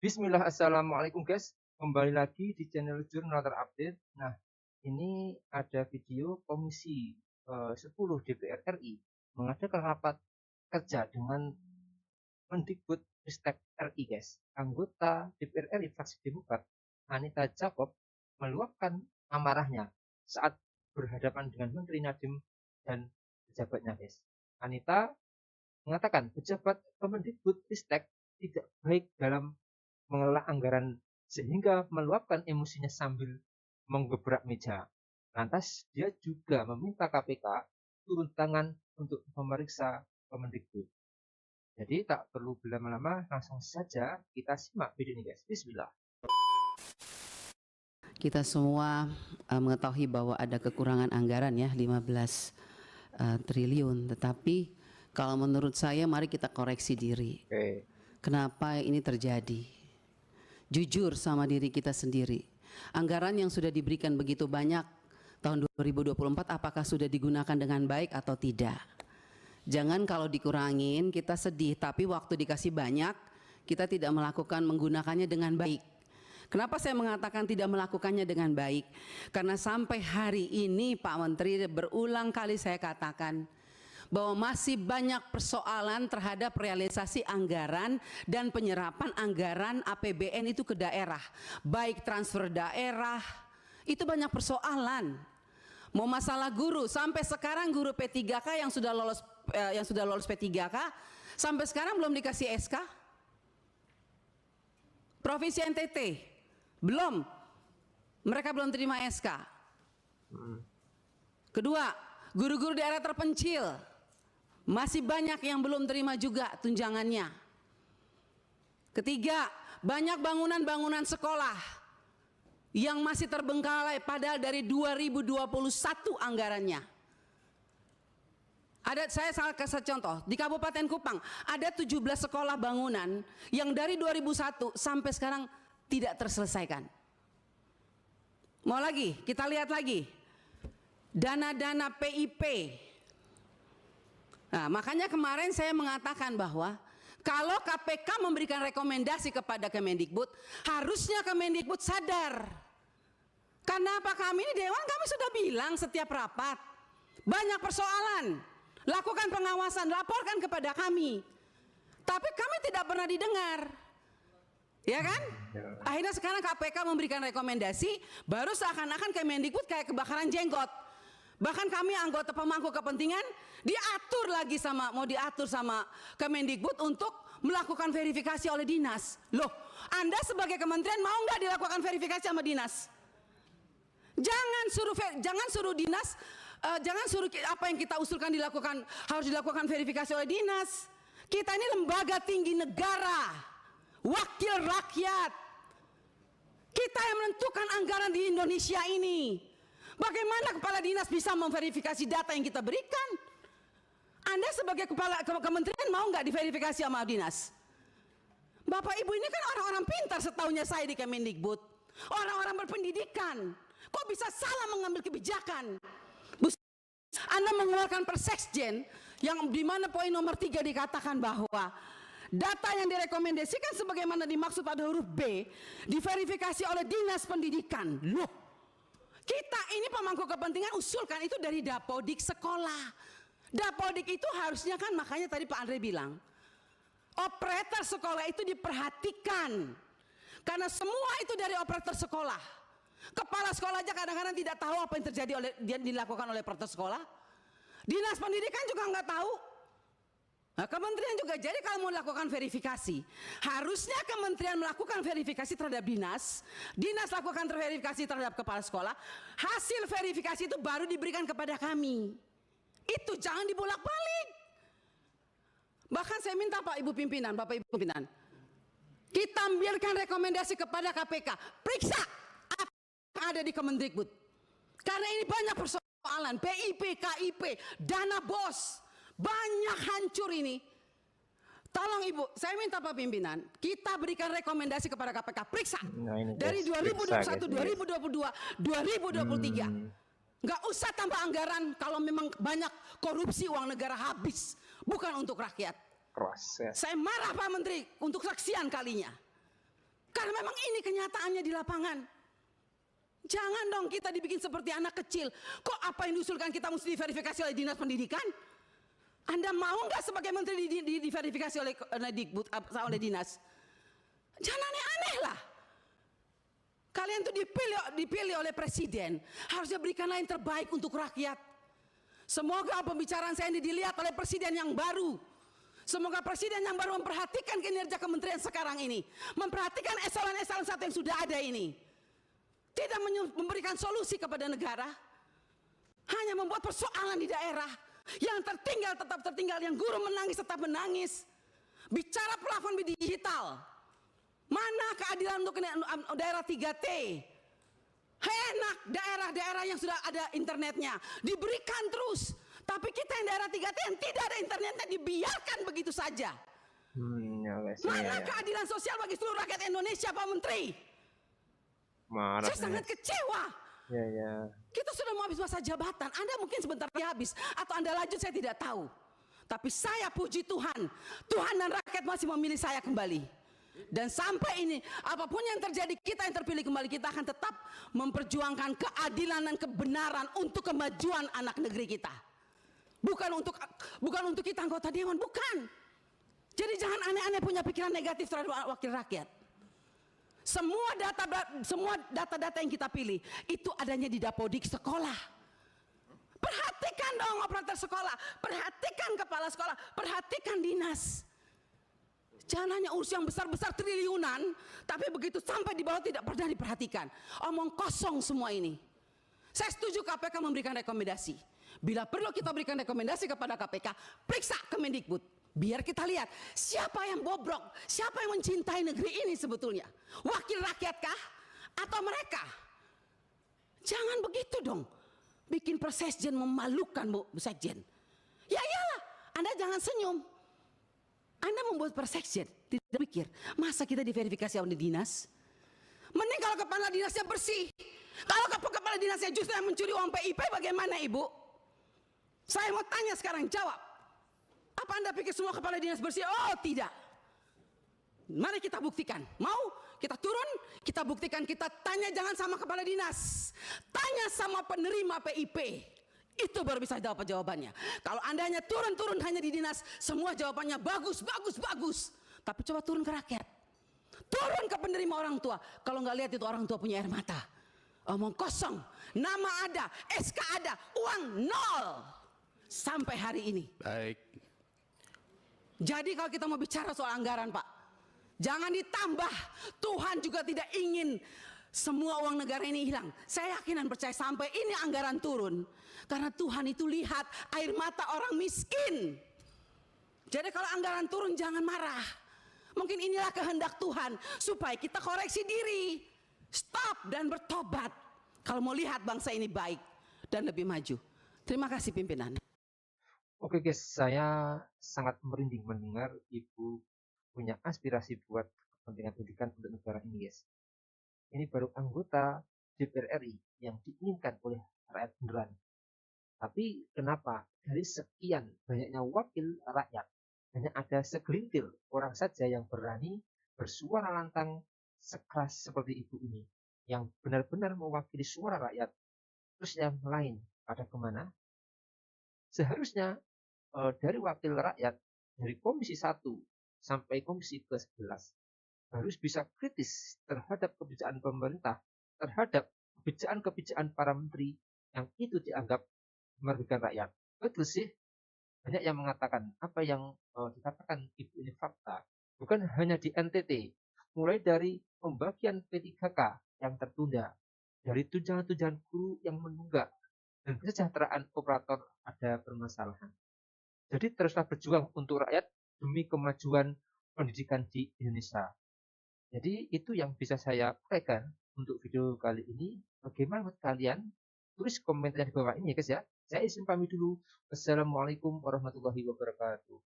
Bismillah, assalamualaikum guys. Kembali lagi di channel Jurnal Terupdate. Nah, ini ada video Komisi 10 DPR RI mengadakan rapat kerja dengan Mendikbudristek RI guys. Anggota DPR RI fraksi Demokrat Anita Jacob meluapkan amarahnya saat berhadapan dengan Menteri Nadiem dan pejabatnya guys. Anita mengatakan pejabat Kemendikbudristek tidak baik dalam mengelola anggaran sehingga meluapkan emosinya sambil menggebrak meja. Lantas dia juga meminta KPK turun tangan untuk memeriksa Kemendikbud. Jadi tak perlu berlama-lama, langsung saja kita simak video ini guys. Bismillah. Kita semua mengetahui bahwa ada kekurangan anggaran ya 15 triliun, tetapi kalau menurut saya mari kita koreksi diri. Kenapa ini terjadi? Jujur sama diri kita sendiri. Anggaran yang sudah diberikan begitu banyak tahun 2024 apakah sudah digunakan dengan baik atau tidak? Jangan kalau dikurangin kita sedih, tapi waktu dikasih banyak kita tidak menggunakannya dengan baik. Kenapa saya mengatakan tidak melakukannya dengan baik? Karena sampai hari ini Pak Menteri berulang kali saya katakan bahwa masih banyak persoalan terhadap realisasi anggaran dan penyerapan anggaran APBN itu ke daerah, baik transfer daerah, itu banyak persoalan. Mau masalah guru, sampai sekarang guru P3K yang sudah lolos P3K sampai sekarang belum dikasih SK. Provinsi NTT belum, mereka belum terima SK. Kedua, guru-guru daerah terpencil masih banyak yang belum terima juga tunjangannya. Ketiga, banyak bangunan-bangunan sekolah yang masih terbengkalai padahal dari 2021 anggarannya. Saya kasih contoh, di Kabupaten Kupang ada 17 sekolah bangunan yang dari 2001 sampai sekarang tidak terselesaikan. Mau lagi, kita lihat lagi. Dana-dana PIP. Nah, makanya kemarin saya mengatakan bahwa kalau KPK memberikan rekomendasi kepada Kemendikbud, harusnya Kemendikbud sadar. Karena apa, kami ini Dewan kami sudah bilang setiap rapat, banyak persoalan, lakukan pengawasan, laporkan kepada kami. Tapi kami tidak pernah didengar. Ya kan? Akhirnya sekarang KPK memberikan rekomendasi, baru seakan-akan Kemendikbud kayak kebakaran jenggot. Bahkan kami anggota pemangku kepentingan mau diatur sama Kemendikbud untuk melakukan verifikasi oleh dinas. Loh, Anda sebagai kementerian mau nggak dilakukan verifikasi sama dinas? Jangan suruh dinas, jangan suruh apa yang kita usulkan harus dilakukan verifikasi oleh dinas. Kita ini lembaga tinggi negara, wakil rakyat. Kita yang menentukan anggaran di Indonesia ini. Bagaimana kepala dinas bisa memverifikasi data yang kita berikan? Anda sebagai kepala kementerian mau nggak diverifikasi sama dinas? Bapak Ibu ini kan orang-orang pintar setahunya saya di Kemendikbud. Orang-orang berpendidikan. Kok bisa salah mengambil kebijakan? Anda mengeluarkan Perseksjen yang di mana poin nomor 3 dikatakan bahwa data yang direkomendasikan sebagaimana dimaksud pada huruf B diverifikasi oleh Dinas Pendidikan. Loh, kita ini pemangku kepentingan usulkan itu dari Dapodik sekolah. Dapodik itu harusnya kan, makanya tadi Pak Andre bilang, operator sekolah itu diperhatikan. Karena semua itu dari operator sekolah. Kepala sekolah aja kadang-kadang tidak tahu apa yang terjadi dilakukan oleh operator sekolah. Dinas pendidikan juga nggak tahu. Nah, kementerian juga, jadi kalau mau lakukan verifikasi, harusnya kementerian melakukan verifikasi terhadap dinas, dinas lakukan verifikasi terhadap kepala sekolah, hasil verifikasi itu baru diberikan kepada kami. Itu jangan dibolak-balik. Bahkan saya minta Bapak Ibu pimpinan, kita ambilkan rekomendasi kepada KPK, periksa apa yang ada di Kemendikbud. Karena ini banyak persoalan, PIP, KIP, dana BOS, banyak hancur ini. Tolong Ibu, saya minta Pak Pimpinan, kita berikan rekomendasi kepada KPK, periksa dari 2021, 2022, 2023. Nggak usah tambah anggaran kalau memang banyak korupsi, uang negara habis, bukan untuk rakyat. Proses. Saya marah Pak Menteri untuk sekian kalinya. Karena memang ini kenyataannya di lapangan. Jangan dong kita dibikin seperti anak kecil. Kok apa yang diusulkan kita mesti diverifikasi oleh Dinas Pendidikan? Anda mau nggak sebagai menteri diverifikasi oleh Dikbud, oleh dinas? Jangan aneh-aneh lah. Kalian tuh dipilih oleh presiden, harusnya berikanlah yang terbaik untuk rakyat. Semoga pembicaraan saya ini dilihat oleh presiden yang baru. Semoga presiden yang baru memperhatikan kinerja kementerian sekarang ini, memperhatikan eselon-eselon 1 yang sudah ada ini. Tidak memberikan solusi kepada negara, hanya membuat persoalan di daerah. Yang tertinggal tetap tertinggal, yang guru menangis tetap menangis. Bicara plafon digital, mana keadilan untuk daerah 3T? Enak daerah-daerah yang sudah ada internetnya diberikan terus, tapi kita yang daerah 3T yang tidak ada internetnya dibiarkan begitu saja. Mana keadilan sosial bagi seluruh rakyat Indonesia, Pak Menteri? Saya sangat kecewa. Kita sudah mau habis masa jabatan. Anda mungkin sebentar lagi habis, atau Anda lanjut, saya tidak tahu. Tapi saya puji Tuhan, Tuhan dan rakyat masih memilih saya kembali. Dan sampai ini, apapun yang terjadi, kita yang terpilih kembali, kita akan tetap memperjuangkan keadilan dan kebenaran untuk kemajuan anak negeri kita. Bukan untuk kita anggota dewan, bukan. Jadi jangan aneh-aneh punya pikiran negatif terhadap wakil rakyat. Semua data-data yang kita pilih itu adanya di Dapodik sekolah. Perhatikan dong operator sekolah, perhatikan kepala sekolah, perhatikan dinas. Jangan hanya urus yang besar-besar triliunan, tapi begitu sampai di bawah tidak pernah diperhatikan. Omong kosong semua ini. Saya setuju KPK memberikan rekomendasi. Bila perlu kita berikan rekomendasi kepada KPK, periksa Kemendikbud. Biar kita lihat siapa yang bobrok, siapa yang mencintai negeri ini sebetulnya. Wakil rakyatkah atau mereka? Jangan begitu dong. Bikin persekjen memalukan, Bu Sekjen. Ya iyalah, Anda jangan senyum. Anda membuat persekjen, tidak pikir, masa kita diverifikasi oleh dinas? Mending kalau kepala dinasnya bersih. Kalau kepala dinasnya justru yang mencuri uang PIP, bagaimana Ibu? Saya mau tanya sekarang, jawab. Apa Anda pikir semua kepala dinas bersih? Oh tidak. Mari kita buktikan. Mau kita turun, kita buktikan, kita tanya jangan sama kepala dinas. Tanya sama penerima PIP. Itu baru bisa dapat jawabannya. Kalau Anda hanya turun hanya di dinas, semua jawabannya bagus. Tapi coba turun ke rakyat. Turun ke penerima orang tua. Kalau nggak lihat itu orang tua punya air mata. Omong kosong. Nama ada, SK ada, uang nol. Sampai hari ini. Baik. Jadi kalau kita mau bicara soal anggaran, Pak, jangan ditambah. Tuhan juga tidak ingin semua uang negara ini hilang. Saya yakin dan percaya sampai ini anggaran turun. Karena Tuhan itu lihat air mata orang miskin. Jadi kalau anggaran turun jangan marah. Mungkin inilah kehendak Tuhan supaya kita koreksi diri. Stop dan bertobat. Kalau mau lihat bangsa ini baik dan lebih maju. Terima kasih pimpinan. Oke guys, saya sangat merinding mendengar Ibu punya aspirasi buat kepentingan pendidikan untuk negara ini guys. Ini baru anggota DPR RI yang diinginkan oleh rakyat beneran. Tapi kenapa dari sekian banyaknya wakil rakyat, hanya ada segelintir orang saja yang berani bersuara lantang sekeras seperti Ibu ini, yang benar-benar mewakili suara rakyat. Terus yang lain pada kemana? Seharusnya dari wakil rakyat dari Komisi 1 sampai Komisi ke-11 harus bisa kritis terhadap kebijakan pemerintah, terhadap kebijakan para menteri yang itu dianggap merugikan rakyat. Betul sih, banyak yang mengatakan apa yang dikatakan Ibu ini fakta. Bukan hanya di NTT, mulai dari pembagian P3K yang tertunda, dari tunjangan-tunjangan guru yang menunggak, dan kesejahteraan operator ada permasalahan. Jadi teruslah berjuang untuk rakyat demi kemajuan pendidikan di Indonesia. Jadi itu yang bisa saya uraikan untuk video kali ini. Bagaimana menurut kalian? Tulis komentar di bawah ini ya guys ya. Saya izin pamit dulu. Wassalamualaikum warahmatullahi wabarakatuh.